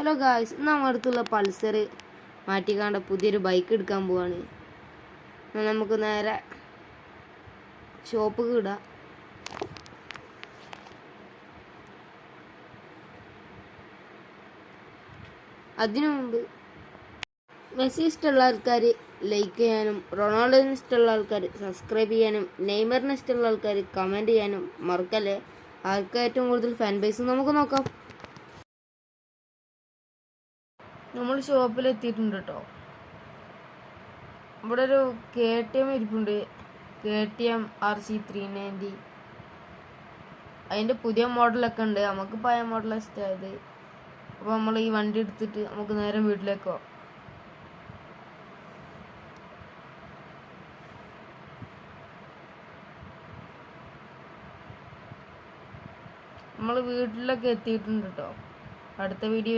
Hello guys, നമ്മുടെ അടുത്തുള്ള Pulsar മാറ്റിക്കാണ്ട് പുതിയൊരു ബൈക്ക് എടുക്കാൻ പോവാണ്. നമുക്ക് നേരെ ഷോപ്പിൽ ഇടാം. അതിനു മുമ്പ് മെസ്സി ഇഷ്ടമുള്ള ആൾക്കാർ ലൈക്ക് ചെയ്യാനും, റൊണാൾഡോന് ഇഷ്ടമുള്ള ആൾക്കാർ സബ്സ്ക്രൈബ് ചെയ്യാനും, നെയ്മറിന് ഇഷ്ടമുള്ള ആൾക്കാർ കമൻറ്റ് ചെയ്യാനും മറക്കല്ലേ. ആർക്കാ ഏറ്റവും കൂടുതൽ ഫാൻ ബേസ് നമുക്ക് നോക്കാം. നമ്മൾ ഷോപ്പിൽ എത്തിയിട്ടുണ്ട് കേട്ടോ. ഇവിടെ ഒരു KTM ഇരിപ്പുണ്ട്, KTM RC390. അതിൻ്റെ പുതിയ മോഡലൊക്കെ ഉണ്ട്. നമുക്ക് പഴയ മോഡലാണ് ഇഷ്ടമായത്. അപ്പോൾ നമ്മൾ ഈ വണ്ടി എടുത്തിട്ട് നമുക്ക് നേരെ വീട്ടിലേക്കോ. നമ്മൾ വീട്ടിലൊക്കെ എത്തിയിട്ടുണ്ട് കേട്ടോ. അടുത്ത വീഡിയോ